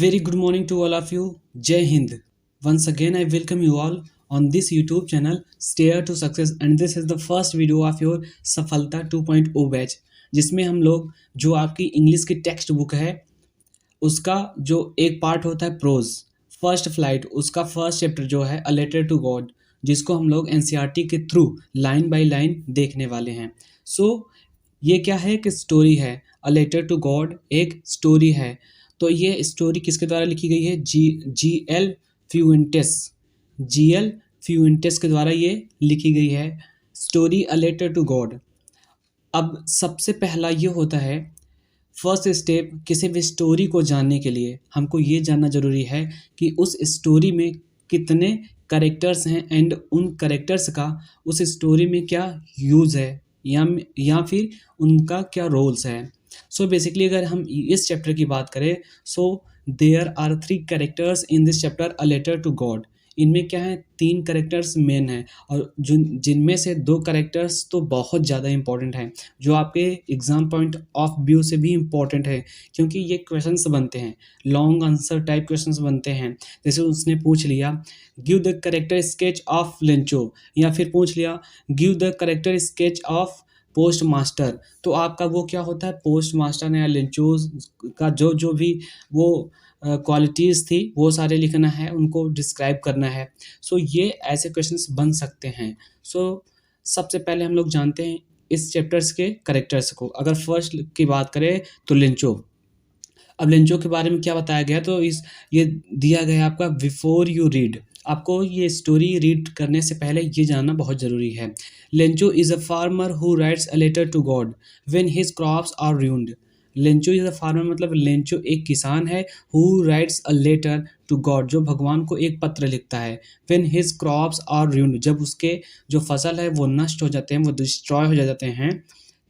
Very good morning to all of you. Jai Hind. Once again, I welcome you all on this YouTube channel Stair to Success, and this is the first video of your सफलता 2.0 batch, जिसमें हम लोग जो आपकी English की text book है उसका जो एक पार्ट होता है प्रोज फर्स्ट फ्लाइट, उसका फर्स्ट चैप्टर जो है अ लेटर टू गॉड, जिसको हम लोग एनसीईआरटी के थ्रू लाइन बाय लाइन देखने वाले हैं। ये क्या है कि स्टोरी है, अ लेटर टू गॉड एक स्टोरी है। तो ये स्टोरी किसके द्वारा लिखी गई है? जी एल फ्यूएंटेस के द्वारा ये लिखी गई है story a letter to God. अब सबसे पहला ये होता है, फर्स्ट स्टेप किसी भी स्टोरी को जानने के लिए हमको ये जानना ज़रूरी है कि उस स्टोरी में कितने कैरेक्टर्स हैं एंड उन कैरेक्टर्स का उस स्टोरी में क्या यूज़ है या फिर उनका क्या रोल्स है। सो बेसिकली अगर हम इस चैप्टर की बात करें, so there are 3 characters in this chapter a letter to God. इनमें क्या है, 3 कैरेक्टर्स मेन हैं और जिनमें से 2 कैरेक्टर्स तो बहुत ज़्यादा इंपॉर्टेंट हैं, जो आपके एग्जाम पॉइंट ऑफ व्यू से भी इम्पॉर्टेंट है, क्योंकि ये क्वेश्चंस बनते हैं, लॉन्ग आंसर टाइप क्वेश्चंस बनते हैं। जैसे उसने पूछ लिया give the character sketch of Lencho, या फिर पूछ लिया give the character sketch of post master, तो आपका वो क्या होता है, पोस्ट मास्टर या लेंचोज का जो भी वो क्वालिटीज़ थी वो सारे लिखना है, उनको डिस्क्राइब करना है। सो ये ऐसे क्वेश्चंस बन सकते हैं। सो सबसे पहले हम लोग जानते हैं इस चैप्टर्स के कैरेक्टर्स को। अगर फर्स्ट की बात करें तो लेंचो। अब लेंचो के बारे में क्या बताया गया, तो ये दिया गया आपका बिफोर यू रीड। आपको ये स्टोरी रीड करने से पहले ये जानना बहुत ज़रूरी है। Lencho is a farmer who writes a letter to God when his crops are ruined. Lencho is a farmer मतलब लेंचो एक किसान है, who writes a letter to God, जो भगवान को एक पत्र लिखता है। When his crops are ruined, जब उसके जो फसल है वो नष्ट हो जाते हैं, वो डिस्ट्रॉय हो जाते हैं,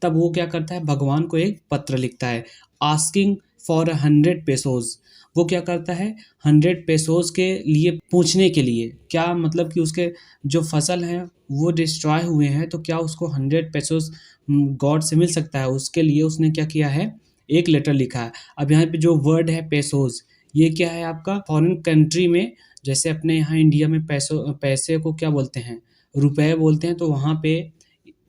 तब वो क्या करता है, भगवान को एक पत्र लिखता है आस्किंग फॉर 100 पेसोज। वो क्या करता है, 100 पेसोज के लिए पूछने के लिए, क्या मतलब कि उसके जो फसल हैं वो डिस्ट्रॉय हुए हैं, तो क्या उसको 100 पेसोज गॉड से मिल सकता है, उसके लिए उसने क्या किया है, एक लेटर लिखा है। अब यहाँ पे जो वर्ड है पेसोज, ये क्या है आपका, फॉरेन कंट्री में, जैसे अपने यहाँ इंडिया में पैसे को क्या बोलते हैं, रुपए बोलते हैं, तो वहाँ पे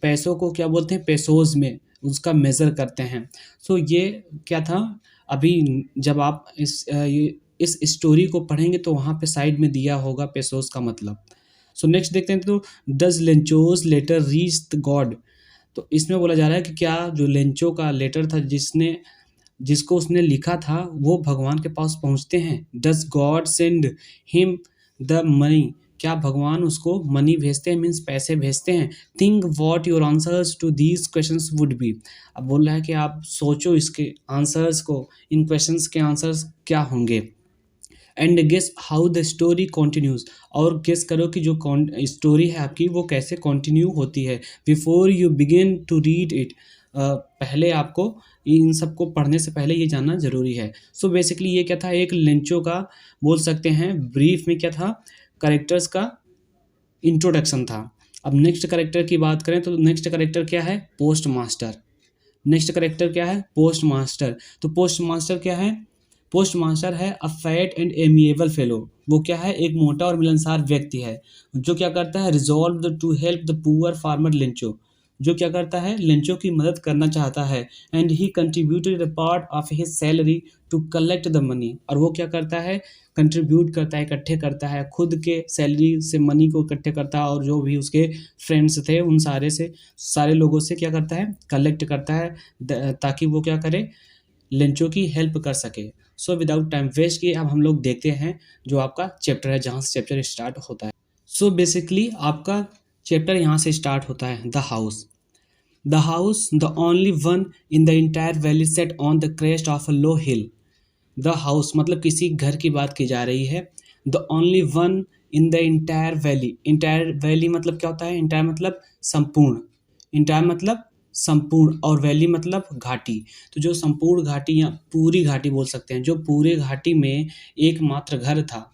पैसों को क्या बोलते हैं, पेसोज में उसका मेज़र करते हैं। सो ये क्या था, अभी जब आप इस स्टोरी को पढ़ेंगे तो वहाँ पे साइड में दिया होगा पेसोज का मतलब। सो नेक्स्ट देखते हैं, तो does Lencho's letter reach the God. तो इसमें बोला जा रहा है कि क्या जो लेंचो का लेटर था जिसको उसने लिखा था वो भगवान के पास पहुँचते हैं। Does God send him the money, क्या भगवान उसको मनी भेजते हैं, मीन्स पैसे भेजते हैं। Think what your answers to these questions would be. अब बोल रहा है कि आप सोचो इसके आंसर्स को, इन क्वेश्चंस के आंसर्स क्या होंगे। And guess how the story continues, और गेस करो कि जो स्टोरी है आपकी वो कैसे कॉन्टिन्यू होती है। Before you begin to read it, पहले आपको इन सबको पढ़ने से पहले ये जानना ज़रूरी है। सो बेसिकली ये क्या था, एक लेंचो का बोल सकते हैं ब्रीफ में क्या था, कैरेक्टर्स का इंट्रोडक्शन था। अब नेक्स्ट कैरेक्टर की बात करें तो नेक्स्ट कैरेक्टर क्या है, पोस्ट मास्टर। नेक्स्ट कैरेक्टर क्या है, पोस्ट मास्टर। तो पोस्ट मास्टर क्या है, पोस्ट मास्टर है a fat and amiable fellow. वो क्या है, एक मोटा और मिलनसार व्यक्ति है, जो क्या करता है, resolve to help the poor farmer Lencho, जो क्या करता है, लेंचो की मदद करना चाहता है। And he contributed a part of his salary to collect the money, और वो क्या करता है, कंट्रीब्यूट करता है, इकट्ठे करता है, खुद के सैलरी से मनी को इकट्ठे करता है, और जो भी उसके फ्रेंड्स थे उन सारे लोगों से क्या करता है, कलेक्ट करता है, ताकि वो क्या करे, लेंचो की हेल्प कर सके। सो विदाउट टाइम वेस्ट किए अब हम लोग देखते हैं जो आपका चैप्टर है, जहाँ से चैप्टर स्टार्ट होता है। सो बेसिकली आपका चैप्टर यहाँ से स्टार्ट होता है, the house. The house, the only one in the entire valley set on the crest of a low hill. The house मतलब किसी घर की बात की जा रही है। The only one in the entire valley, entire valley मतलब क्या होता है, इंटायर मतलब संपूर्ण, इंटायर मतलब संपूर्ण, और वैली मतलब घाटी। तो जो संपूर्ण घाटी या पूरी घाटी बोल सकते हैं, जो पूरे घाटी में एकमात्र घर था,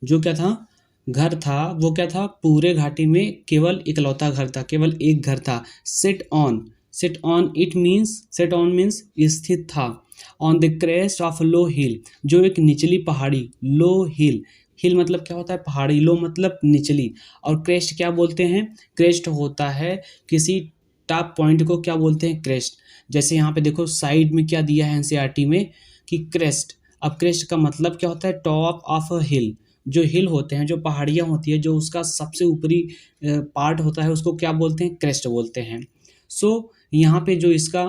जो क्या था, घर था, वो क्या था, पूरे घाटी में केवल इकलौता घर था, केवल एक घर था। Set on it means, set on means स्थित था, on the crest of low hill, जो एक निचली पहाड़ी, लो हिल, हिल मतलब क्या होता है पहाड़ी, लो मतलब निचली, और क्रेस्ट क्या बोलते हैं, क्रेस्ट होता है किसी टॉप पॉइंट को क्या बोलते हैं, क्रेस्ट। जैसे यहाँ पे देखो साइड में क्या दिया है एनसीईआरटी में कि क्रेस्ट, अब क्रेस्ट का मतलब क्या होता है, टॉप ऑफ अ हिल, जो हिल होते हैं, जो पहाड़ियाँ होती है, जो उसका सबसे ऊपरी पार्ट होता है उसको क्या बोलते हैं, क्रेस्ट बोलते हैं। सो यहाँ पे जो इसका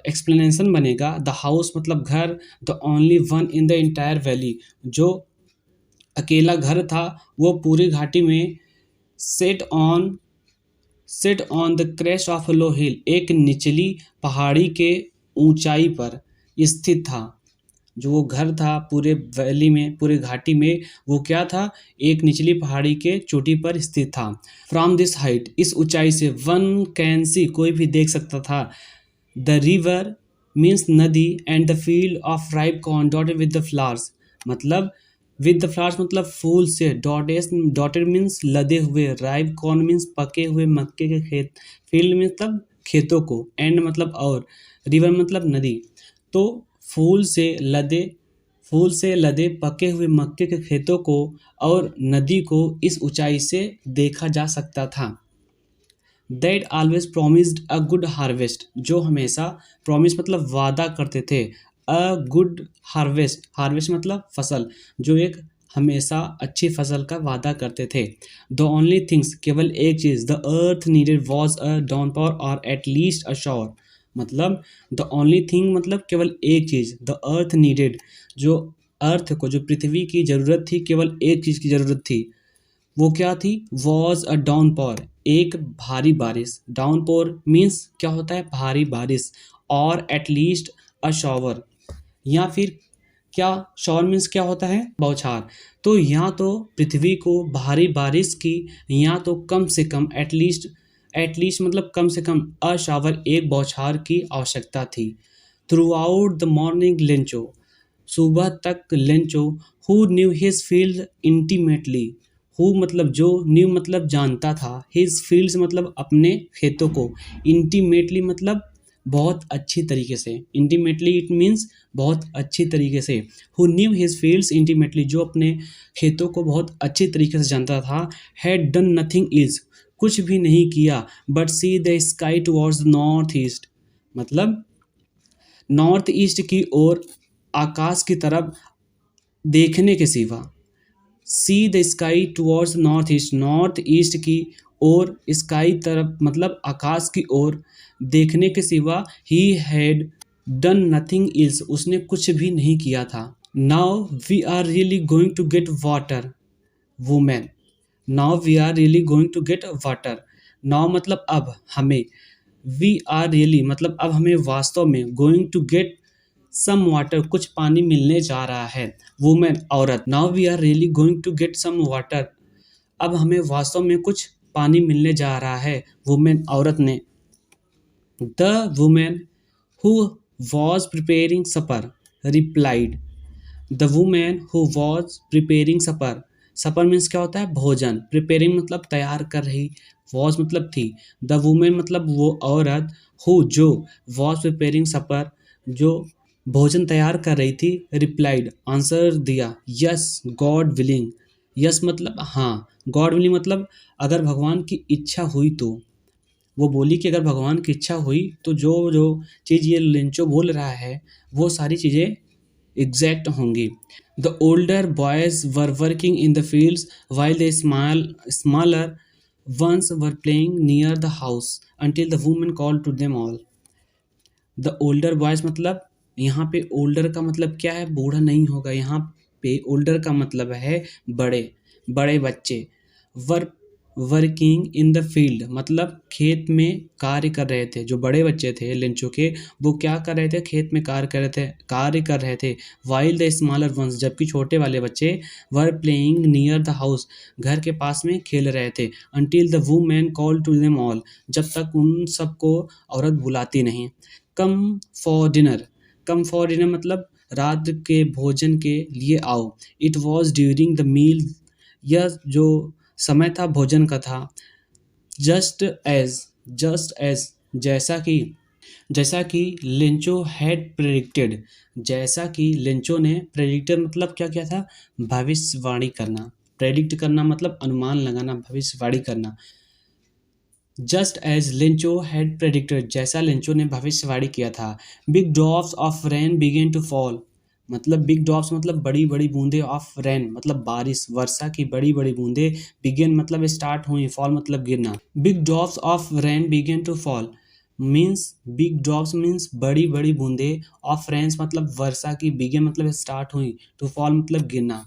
एक्सप्लेनेशन बनेगा, द हाउस मतलब घर, the only one in the entire valley, जो अकेला घर था वो पूरी घाटी में, set on set on the crest of low hill, एक निचली पहाड़ी के ऊंचाई पर स्थित था। जो वो घर था पूरे वैली में, पूरे घाटी में, वो क्या था, एक निचली पहाड़ी के चोटी पर स्थित था। फ्रॉम दिस हाइट, इस ऊंचाई से, वन कैन सी, कोई भी देख सकता था, द रिवर मीन्स नदी, and the field of ripe corn dotted with the flowers, मतलब विद द फ्लावर्स मतलब फूल से, डॉटेड मीन्स लदे हुए, राइप कॉर्न मीन्स पके हुए मक्के के खेत, फील्ड मतलब खेतों को, एंड मतलब और, रिवर मतलब नदी। तो फूल से लदे पके हुए मक्के के खेतों को और नदी को इस ऊंचाई से देखा जा सकता था। That always promised a good harvest, जो हमेशा, प्रॉमिस मतलब वादा करते थे, अ गुड हार्वेस्ट, हार्वेस्ट मतलब फसल, जो एक हमेशा अच्छी फसल का वादा करते थे। द ओनली थिंग्स, केवल एक चीज़, the earth needed was a downpour और एट लीस्ट अ शॉवर, मतलब द ओनली थिंग मतलब केवल एक चीज़, द अर्थ नीडेड, जो अर्थ को, जो पृथ्वी की ज़रूरत थी, केवल एक चीज़ की ज़रूरत थी, वो क्या थी, वॉज अ डाउनपोर, एक भारी बारिश, डाउनपोर मीन्स क्या होता है, भारी बारिश, और एटलीस्ट अ शॉवर, या फिर क्या, शॉवर मीन्स क्या होता है, बौछार। तो या तो पृथ्वी को भारी बारिश की, या तो कम से कम, एटलीस्ट मतलब कम से कम, अ शॉवर एक बौछार की आवश्यकता थी। Through out the morning Lencho, सुबह तक Lencho, who knew his field intimately, who मतलब जो, न्यू मतलब जानता था, हिज फील्ड्स मतलब अपने खेतों को, इंटीमेटली मतलब बहुत अच्छी तरीके से, इंटीमेटली इट मीन्स बहुत अच्छी तरीके से, who knew his fields intimately, जो अपने खेतों को बहुत अच्छी तरीके से जानता था, हैड डन नथिंग इज, कुछ भी नहीं किया, but see the sky towards north east, मतलब नॉर्थ ईस्ट की ओर, आकाश की तरफ देखने के सिवा, see the sky towards north east की ओर, स्काई तरफ मतलब आकाश की ओर देखने के सिवा, he had done nothing else, उसने कुछ भी नहीं किया था। Now we are really going to get water, women, now we are really going to get water, now मतलब अब, हमें, वी आर रियली मतलब अब हमें वास्तव में, going to get some water कुछ पानी मिलने जा रहा है, वुमेन औरत, now we are really going to get some water, अब हमें वास्तव में कुछ पानी मिलने जा रहा है, वुमेन औरत ने। The women who was preparing supper replied, the women who was preparing supper, supper means क्या होता है, भोजन, प्रिपेयरिंग मतलब तैयार कर रही, वॉज मतलब थी, द वुमेन मतलब वो औरत, हु जो, वॉज प्रिपेयरिंग सपर, जो भोजन तैयार कर रही थी, रिप्लाइड आंसर दिया, यस गॉड विलिंग, यस मतलब हाँ, गॉड विलिंग मतलब अगर भगवान की इच्छा हुई तो, वो बोली कि अगर भगवान की इच्छा हुई तो जो जो चीज़ ये लिंचो बोल रहा है वो सारी चीज़ें एग्जैक्ट होंगी। The older boys were working in the fields while the smaller ones were playing near the house until the women call to them all. The older boys मतलब यहाँ पे ओल्डर का मतलब क्या है, बूढ़ा नहीं होगा, यहाँ पे ओल्डर का मतलब है बड़े, बड़े बच्चे। Work working in the field मतलब खेत में कार्य कर रहे थे, जो बड़े बच्चे थे लेंचो के, वो क्या कर रहे थे, खेत में कार्य कर रहे थे। वाइल द स्मॉलर वंस जबकि छोटे वाले बच्चे, were playing near the house घर के पास में खेल रहे थे। Until the women call to them all जब तक उन सबको औरत बुलाती नहीं। Come for dinner, come for dinner मतलब रात के भोजन के लिए आओ। It was during the meal, यह जो समय था भोजन का था। जस्ट एज जैसा कि, जैसा कि लिंचो हैड प्रेडिक्टेड, जैसा कि लिंचो ने प्रेडिक्टेड मतलब क्या किया था, भविष्यवाणी करना। प्रेडिक्ट करना मतलब अनुमान लगाना, भविष्यवाणी करना। Just as Lencho had predicted, जैसा लिंचो ने भविष्यवाणी किया था। Big drops of rain began to fall, मतलब बिग ड्रॉप्स मतलब बड़ी बड़ी बूंदे, ऑफ रेन मतलब बारिश, वर्षा की बड़ी बड़ी बूंदे, बिगेन मतलब स्टार्ट हुई, फॉल मतलब गिरना। Big drops of rain began to fall means, big drops means बड़ी बड़ी बूंदे, ऑफ रेन्स मतलब वर्षा की, बिगेन मतलब स्टार्ट हुई, टू फॉल मतलब गिरना।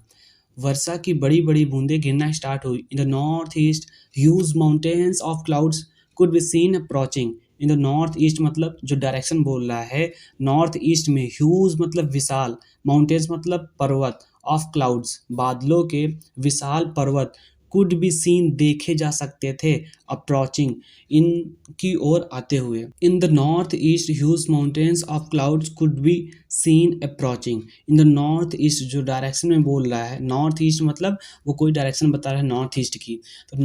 वर्षा की बड़ी बड़ी बूंदें गिरना स्टार्ट हुई। In the north east huge mountains of clouds could be seen approaching. In the north east मतलब जो डायरेक्शन बोल रहा है, नॉर्थ ईस्ट में ह्यूज मतलब विशाल, माउंटेन्स मतलब पर्वत, ऑफ क्लाउड्स बादलों के, विशाल पर्वत, कुड बी सीन देखे जा सकते थे, अप्रोचिंग इनकी ओर आते हुए। In the north east huge mountains of clouds could be seen approaching. In the north east जो डायरेक्शन में बोल रहा है, नॉर्थ ईस्ट मतलब वो कोई डायरेक्शन बता रहा है नॉर्थ ईस्ट की, तो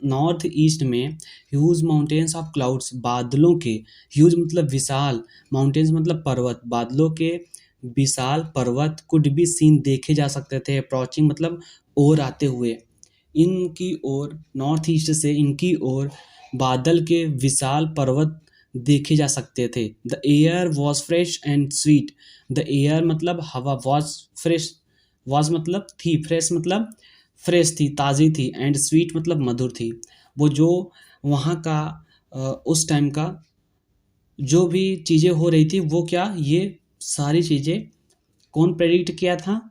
नॉर्थ ईस्ट में ह्यूज माउंटेन्स ऑफ क्लाउड्स बादलों के, ह्यूज मतलब विशाल, माउंटेन्स मतलब पर्वत, बादलों के विशाल पर्वत, कुड बी सीन देखे जा सकते थे, अप्रोचिंग मतलब ओर आते हुए। इनकी ओर, नॉर्थ ईस्ट से इनकी ओर बादल के विशाल पर्वत देखे जा सकते थे। The air was fresh and sweet, the air मतलब हवा, वॉज फ्रेश, वॉज मतलब थी, फ्रेश मतलब फ्रेश थी, ताज़ी थी, एंड स्वीट मतलब मधुर थी। वो जो वहाँ का उस टाइम का जो भी चीज़ें हो रही थी, वो क्या, ये सारी चीज़ें कौन प्रेडिक्ट किया था,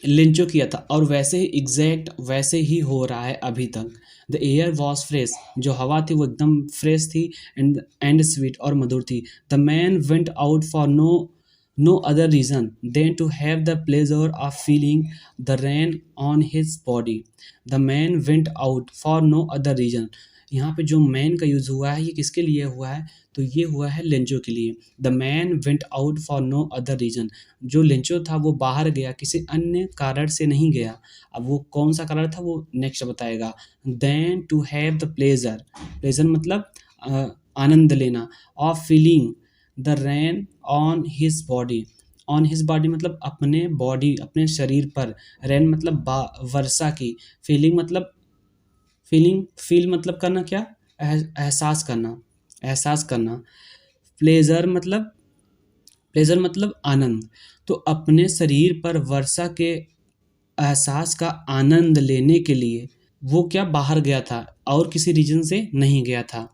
लिंचो किया था, और वैसे ही एग्जैक्ट वैसे ही हो रहा है अभी तक। द एयर वॉज फ्रेश, जो हवा थी वो एकदम फ्रेश थी, एंड स्वीट और मधुर थी। The man went out for no other reason than to have the pleasure of feeling the rain on his body. The man went out for no other reason, यहाँ पे जो man का use हुआ है ये किसके लिए हुआ है, तो ये हुआ है लेंचो के लिए। The man went out for no other reason, जो लेंचो था वो बाहर गया किसी अन्य कारण से नहीं गया। अब वो कौन सा कारण था वो नेक्स्ट बताएगा। Than to have the pleasure, pleasure मतलब आनंद लेना, of feeling the rain on his body, on his body मतलब अपने बॉडी, अपने शरीर पर, रेन मतलब वर्षा की, फीलिंग मतलब फील मतलब करना क्या, एहसास करना, एहसास करना। प्लेजर मतलब, प्लेजर मतलब आनंद, तो अपने शरीर पर वर्षा के एहसास का आनंद लेने के लिए वो क्या बाहर गया था, और किसी रीजन से नहीं गया था।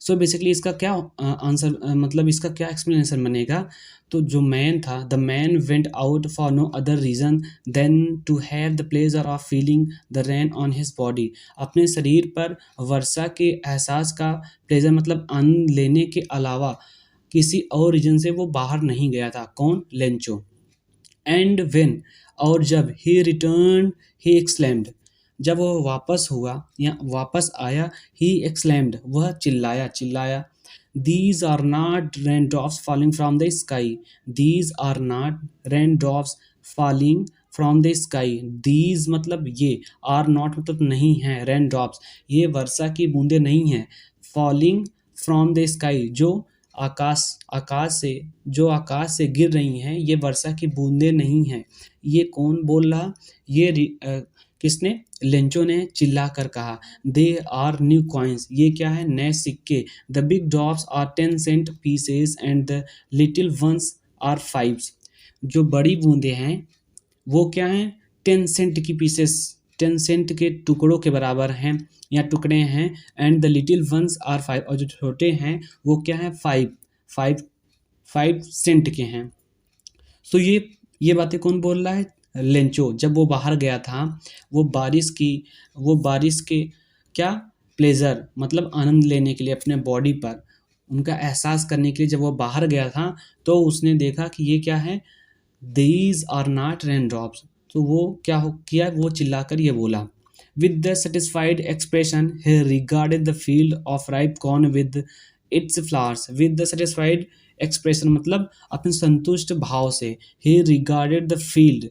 सो बेसिकली इसका क्या आंसर, मतलब इसका क्या एक्सप्लेनेशन बनेगा, तो जो मैन था, the man went out for no other reason than to have the pleasure of feeling the rain on his body, अपने शरीर पर वर्षा के एहसास का प्लेजर मतलब आनंद लेने के अलावा किसी और रीजन से वो बाहर नहीं गया था। कौन, लेंचो। एंड वेन, और जब, ही रिटर्न ही एक्सलैम्ड, जब वह वापस हुआ या वापस आया, ही एक्सलैम्ड वह चिल्लाया, चिल्लाया। These are not rain drops falling from the sky, these are not rain drops falling from the sky, these मतलब ये, आर नॉट मतलब नहीं है, रेन ड्रॉप्स ये वर्षा की बूंदें नहीं हैं, फॉलिंग फ्रॉम द स्काई जो आकाश, आकाश से, जो आकाश से गिर रही हैं, ये वर्षा की बूंदें नहीं हैं। ये कौन बोल रहा, ये किसने, लेंचो ने चिल्ला कर कहा। दे आर न्यू कॉइन्स, ये क्या है, नए सिक्के। The big drops are 10 cent pieces and the little ones are fives, जो बड़ी बूंदें हैं वो क्या हैं, 10 सेंट की पीसेस, 10 सेंट के टुकड़ों के बराबर हैं या टुकड़े हैं, and the little ones are five, और जो छोटे हैं वो क्या है, फाइव, फाइव 5 सेंट के हैं। तो ये बातें कौन बोल रहा है, लेंचो। जब वो बाहर गया था, वो बारिश की, वो बारिश के क्या, प्लेजर मतलब आनंद लेने के लिए अपने बॉडी पर, उनका एहसास करने के लिए जब वो बाहर गया था, तो उसने देखा कि ये क्या है, these are not rain drops, तो वो क्या हो किया, वो चिल्लाकर ये बोला। With the satisfied expression he regarded the field of ripe corn with its flowers, with the satisfied expression मतलब अपने संतुष्ट भाव से, he regarded the field,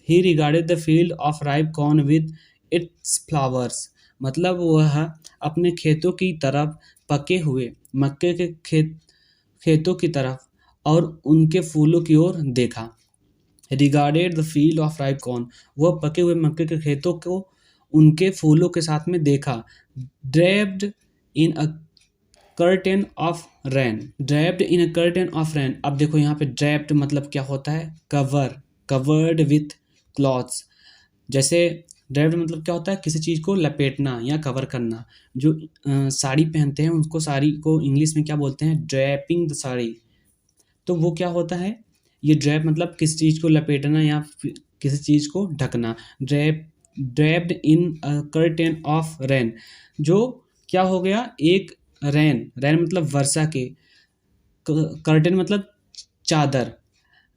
he regarded the field of ripe corn with its flowers, मतलब वह अपने खेतों की तरफ पके हुए मक्के के खेत, खेतों की तरफ और उनके फूलों की ओर देखा। Regarded the field of ripe corn, वह पके हुए मक्के के खेतों को उनके फूलों के साथ में देखा। Draped in a curtain of rain, draped in a curtain of rain. अब देखो यहाँ पे ड्रेप्ड मतलब क्या होता है, कवर, कवर्ड विथ क्लॉथ्स। जैसे ड्रेप्ड मतलब क्या होता है, किसी चीज़ को लपेटना या कवर करना। जो साड़ी पहनते हैं उसको, साड़ी को इंग्लिश में क्या बोलते हैं, ड्रैपिंग द साड़ी। तो वो क्या होता है, ये ड्रैप मतलब किसी चीज़ को लपेटना या किसी चीज़ को ढकना। Draped in curtain of rain, जो क्या हो गया, एक रेन, रेन मतलब वर्षा के, कर्टेन मतलब चादर,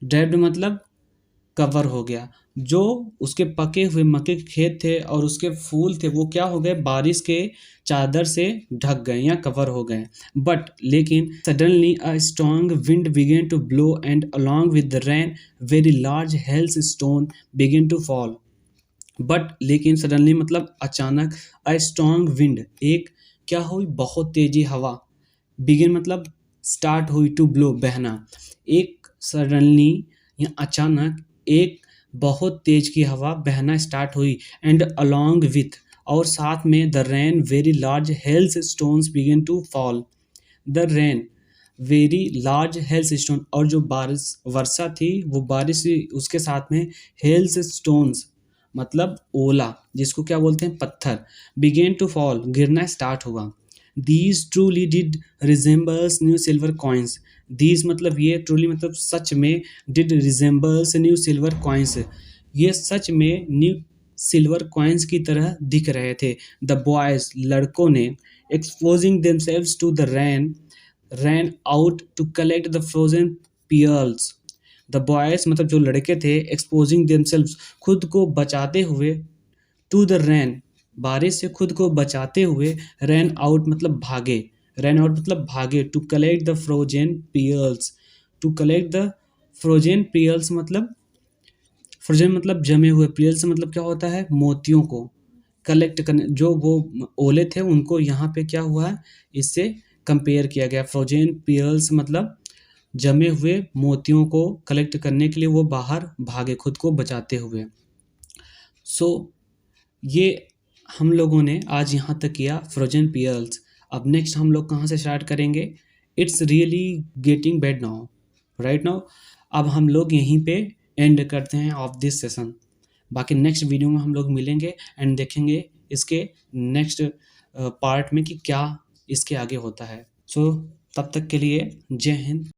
ड्रैप्ड मतलब कवर हो गया। जो उसके पके हुए मक्के के खेत थे और उसके फूल थे वो क्या हो गए, बारिश के चादर से ढक गए या कवर हो गए। बट लेकिन suddenly a strong wind began to blow and along with the rain very large hails stone began to fall. But लेकिन सडनली मतलब अचानक, अ स्ट्रॉन्ग विंड, एक क्या हुई, बहुत तेजी हवा, बिगिन मतलब स्टार्ट हुई, टू ब्लो बहना, एक सडनली या अचानक एक बहुत तेज की हवा बहना स्टार्ट हुई। एंड अलोंग विथ, और साथ में, the rain very large hails stones begin to fall. The rain very large hails stone, और जो बारिश वर्षा थी वो बारिश उसके साथ में हेल्स स्टोन्स मतलब ओला, जिसको क्या बोलते हैं, पत्थर, बिगेन टू फॉल गिरना स्टार्ट हुआ। These truly did resembles new silver coins, these मतलब ये, ट्रूली मतलब सच में, did resembles new silver coins, ये सच में न्यू सिल्वर कॉइन्स की तरह दिख रहे थे। द बॉयज, लड़कों ने, exposing themselves to the rain, ran out to collect the frozen pearls. The boys मतलब जो लड़के थे, एक्सपोजिंग देमसेल्व्स खुद को बचाते हुए, टू द रैन बारिश से खुद को बचाते हुए, रैन आउट मतलब भागे, रैन आउट मतलब भागे, to collect the frozen pearls, to collect the frozen pearls मतलब, फ्रोजन मतलब जमे हुए, पियर्ल्स मतलब क्या होता है, मोतियों को कलेक्ट करने, जो वो ओले थे उनको यहाँ पे क्या हुआ है, इससे कंपेयर किया गया। फ्रोजन पियर्ल्स मतलब जमे हुए मोतियों को कलेक्ट करने के लिए वो बाहर भागे खुद को बचाते हुए। सो ये हम लोगों ने आज यहाँ तक किया फ्रोजन पियर्ल्स। अब नेक्स्ट हम लोग कहाँ से स्टार्ट करेंगे, it's really getting bed now, right now. अब हम लोग यहीं पे एंड करते हैं ऑफ दिस सेशन। बाकी नेक्स्ट वीडियो में हम लोग मिलेंगे एंड देखेंगे इसके नेक्स्ट पार्ट में कि क्या इसके आगे होता है। सो तब तक के लिए जय हिंद।